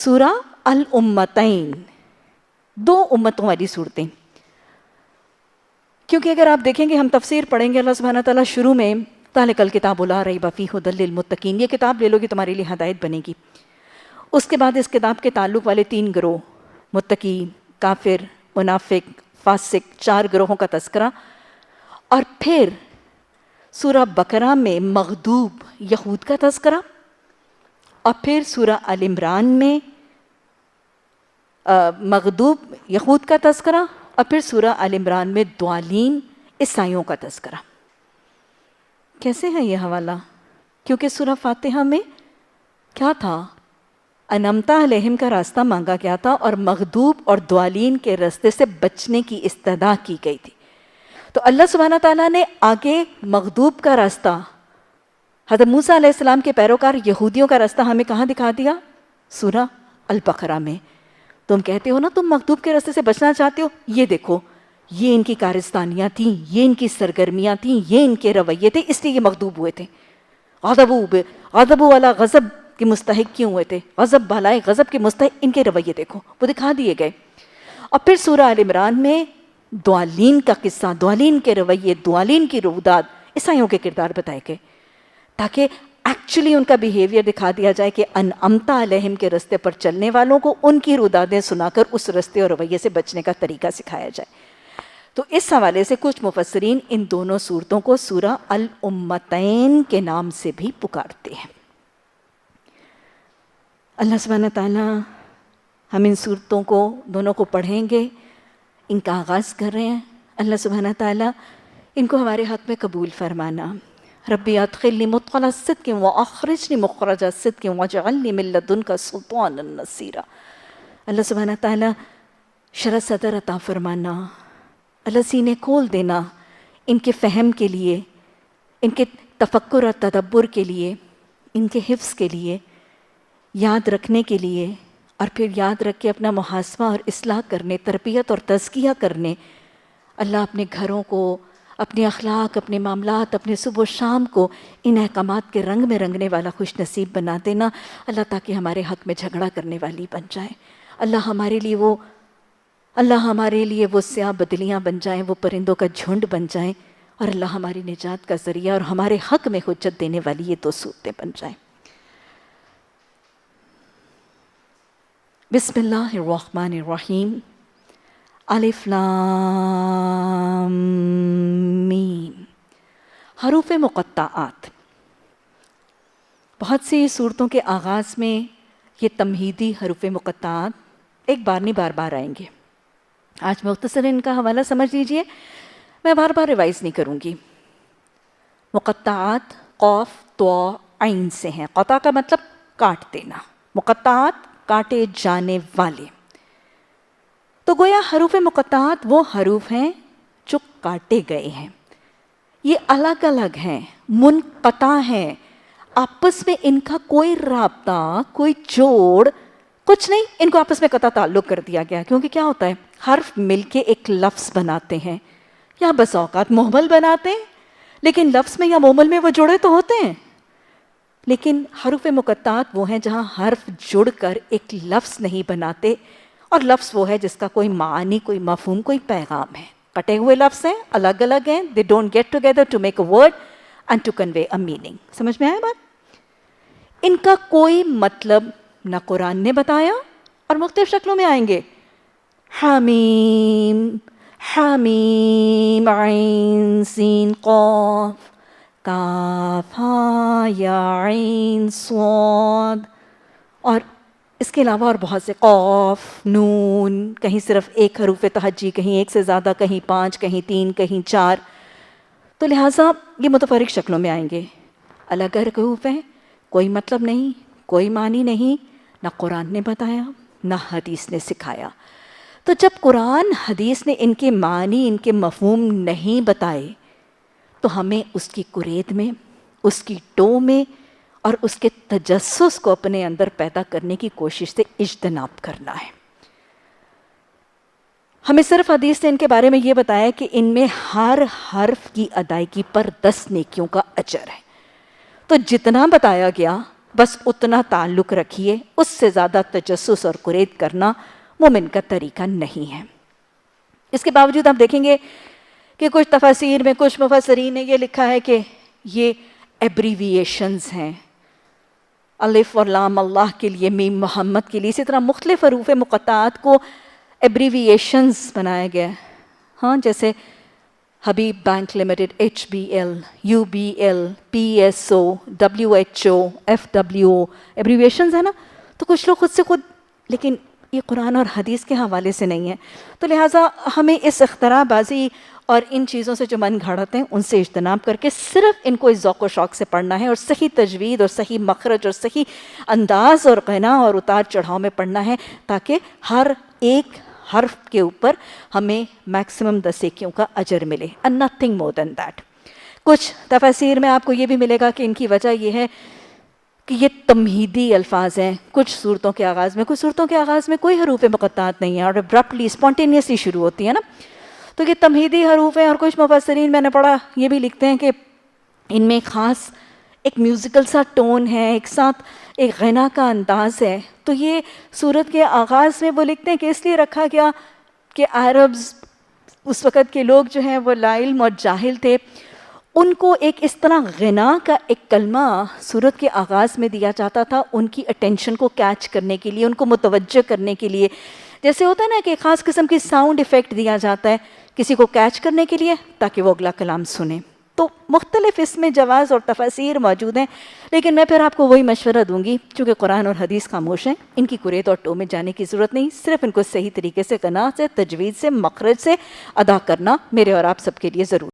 سورہ الامتین، دو امتوں والی صورتیں. کیونکہ اگر آپ دیکھیں گے، ہم تفسیر پڑھیں گے، اللہ سبحانہ تعالیٰ شروع میں ذالک الکتاب لا ریب فیہ ھدی للمتقین، یہ کتاب لے لو گے تمہارے لیے ہدایت بنے گی. اس کے بعد اس کتاب کے تعلق والے 3 گروہ، متقی، کافر، منافق، فاسق، 4 گروہوں کا تذکرہ. اور پھر سورہ بقرہ میں مغضوب یہود کا تذکرہ، اور پھر سورہ آل عمران میں مغضوب یہود کا تذکرہ، اور پھر سورہ آل عمران میں ضالین عیسائیوں کا تذکرہ. کیسے ہے یہ حوالہ؟ کیونکہ سورہ فاتحہ میں کیا تھا؟ انعمت علیہم کا راستہ مانگا گیا تھا، اور مغضوب اور ضالین کے راستے سے بچنے کی استدعا کی گئی تھی. تو اللہ سبحانہ تعالیٰ نے آگے مغضوب کا راستہ، حضرت موسیٰ علیہ السلام کے پیروکار یہودیوں کا راستہ ہمیں کہاں دکھا دیا؟ سورہ البقرہ میں. تم کہتے ہو نا تم مغضوب کے راستے سے بچنا چاہتے ہو، یہ دیکھو، یہ ان کی کارستانیاں تھیں، یہ ان کی سرگرمیاں تھیں، یہ ان کے رویے تھے، اس لیے یہ مغضوب ہوئے تھے. غضب والا غضب کے مستحق کیوں ہوئے تھے؟ غضب بالائے غضب کے مستحق ان کے رویے دیکھو، وہ دکھا دیے گئے. اور پھر سورہ آل عمران میں ضالین کا قصہ، ضالین کے رویے، ضالین کی روداد، عیسائیوں کے کردار بتائے گئے، تاکہ ایکچولی ان کا بیہیویئر دکھا دیا جائے کہ انعمت علیہم کے راستے پر چلنے والوں کو ان کی رودادیں سنا کر اس راستے اور رویے سے بچنے کا طریقہ سکھایا جائے. تو اس حوالے سے کچھ مفسرین ان دونوں صورتوں کو سورہ الامتین کے نام سے بھی پکارتے ہیں. اللہ سبحانہ تعالیٰ ہم ان صورتوں کو دونوں کو پڑھیں گے، ان کا آغاز کر رہے ہیں. اللہ سبحانہ تعالیٰ ان کو ہمارے حق میں قبول فرمانا. ربی ادخلنی مدخل صدق واخرجنی مخرج صدق واجعلنی من لدنک سلطانا نصیرا. اللہ سبحانہ تعالیٰ شرح صدر عطا فرمانا، اللہ سینے کھول دینا ان کے فہم کے لیے، ان کے تفکر اور تدبر کے لیے، ان کے حفظ کے لیے، یاد رکھنے کے لیے، اور پھر یاد رکھ کے اپنا محاسبہ اور اصلاح کرنے، تربیت اور تزکیہ کرنے. اللہ اپنے گھروں کو، اپنے اخلاق، اپنے معاملات، اپنے صبح و شام کو ان احکامات کے رنگ میں رنگنے والا خوش نصیب بنا دینا. اللہ تاکہ ہمارے حق میں جھگڑا کرنے والی بن جائیں. اللہ ہمارے لیے وہ سیاہ بدلیاں بن جائیں، وہ پرندوں کا جھنڈ بن جائیں، اور اللہ ہماری نجات کا ذریعہ اور ہمارے حق میں حجت دینے والی یہ 2 صورتیں بن جائیں. بسم اللہ الرحمن الرحیم. الف لام میم. حروف مقطعات. بہت سی صورتوں کے آغاز میں یہ تمہیدی حروف مقطعات ایک بار نہیں بار بار آئیں گے. آج مختصر ان کا حوالہ سمجھ لیجئے، میں بار بار ریوائز نہیں کروں گی. مقطعات قاف طا عین سے ہیں. قطع کا مطلب کاٹ دینا، مقطعات کاٹے جانے والے. تو گویا حروف مقطعات وہ حروف ہیں جو کاٹے گئے ہیں. یہ الگ الگ ہیں، منقطع ہیں، آپس میں ان کا کوئی رابطہ، کوئی جوڑ کچھ نہیں. ان کو آپس میں قطع تعلق کر دیا گیا. کیونکہ کیا ہوتا ہے، حرف مل کے ایک لفظ بناتے ہیں، یا بس اوقات مہمل بناتے ہیں، لیکن لفظ میں یا مہمل میں وہ جڑے تو ہوتے ہیں. لیکن حروف مقطعات وہ ہیں جہاں حرف جڑ کر ایک لفظ نہیں بناتے، اور لفظ وہ ہے جس کا کوئی معنی، کوئی مفہوم، کوئی پیغام ہے. کٹے ہوئے لفظ ہیں، الگ الگ ہیں. they don't get together to make a word and to convey a meaning. سمجھ میں آیا بات؟ ان کا کوئی مطلب نہ قرآن نے بتایا، اور مختلف شکلوں میں آئیں گے. حمیم، حمیم عین سین قاف، کاف ہا یا عین صاد. اور اس کے علاوہ اور بہت سے، قاف، نون، کہیں صرف ایک حروف تہجی، کہیں ایک سے زیادہ، کہیں 5، کہیں 3، کہیں 4. تو لہٰذا یہ متفرق شکلوں میں آئیں گے. الگ الگ حروف ہیں، کوئی مطلب نہیں، کوئی معنی نہیں، نہ قرآن نے بتایا نہ حدیث نے سکھایا. تو جب قرآن حدیث نے ان کے معنی، ان کے مفہوم نہیں بتائے، تو ہمیں اس کی کرید میں، اس کی ٹو میں اور اس کے تجسس کو اپنے اندر پیدا کرنے کی کوشش سے اجتناب کرنا ہے. ہمیں صرف حدیث نے ان کے بارے میں یہ بتایا کہ ان میں ہر حرف کی ادائیگی پر 10 نیکیوں کا اجر ہے. تو جتنا بتایا گیا بس اتنا تعلق رکھیے، اس سے زیادہ تجسس اور قرید کرنا مومن کا طریقہ نہیں ہے۔ اس کے باوجود آپ دیکھیں گے کہ کچھ تفاسیر میں کچھ مفسرین نے یہ لکھا ہے کہ یہ ایبریویشنز ہیں، الف اور لام اللہ کے لیے، میم محمد کے لیے، اسی طرح مختلف حروف مقطعات کو ایبریویشنز بنایا گیا ہے۔ ہاں، جیسے Habib bank limited HBL، UBL، PSO، WHO، FWO، abbreviations ہیں نا، تو کچھ لوگ خود سے خود، لیکن یہ قرآن اور حدیث کے حوالے سے نہیں ہے، تو لہٰذا ہمیں اس اختراع بازی اور ان چیزوں سے جو من گھڑتے ہیں ان سے اجتناب کر کے صرف ان کو اس ذوق و شوق سے پڑھنا ہے، اور صحیح تجوید اور صحیح مخرج اور صحیح انداز اور غنا اور اتار چڑھاؤ میں پڑھنا ہے، تاکہ ہر ایک حرف کے اوپر ہمیں میکسیمم 10 نیکیوں کا اجر ملے، and nothing more than that۔ کچھ تفاسیر میں آپ کو یہ بھی ملے گا کہ ان کی وجہ یہ ہے کہ یہ تمہیدی الفاظ ہیں کچھ صورتوں کے آغاز میں، کچھ صورتوں کے آغاز میں کوئی حروف مقطعات نہیں ہیں اور ابرپٹلی اسپونٹینیسلی شروع ہوتی ہیں نا، تو یہ تمہیدی حروف ہیں۔ اور کچھ مفسرین میں نے پڑھا یہ بھی لکھتے ہیں کہ ان میں خاص ایک میوزیکل سا ٹون ہے، ایک ساتھ ایک غنا کا انداز ہے، تو یہ صورت کے آغاز میں وہ لکھتے ہیں کہ اس لیے رکھا گیا کہ عربز اس وقت کے لوگ جو ہیں وہ لا علم اور جاہل تھے، ان کو ایک اس طرح غنا کا ایک کلمہ صورت کے آغاز میں دیا جاتا تھا ان کی اٹینشن کو کیچ کرنے کے لیے، ان کو متوجہ کرنے کے لیے، جیسے ہوتا ہے نا کہ ایک خاص قسم کی ساؤنڈ ایفیکٹ دیا جاتا ہے کسی کو کیچ کرنے کے لیے تاکہ وہ اگلا کلام سنے۔ تو مختلف اس میں جواز اور تفاسیر موجود ہیں، لیکن میں پھر آپ کو وہی مشورہ دوں گی، چونکہ قرآن اور حدیث خاموش ہیں، ان کی قرید اور ٹو میں جانے کی ضرورت نہیں، صرف ان کو صحیح طریقے سے غنا سے، تجوید سے، مخرج سے ادا کرنا میرے اور آپ سب کے لیے ضرور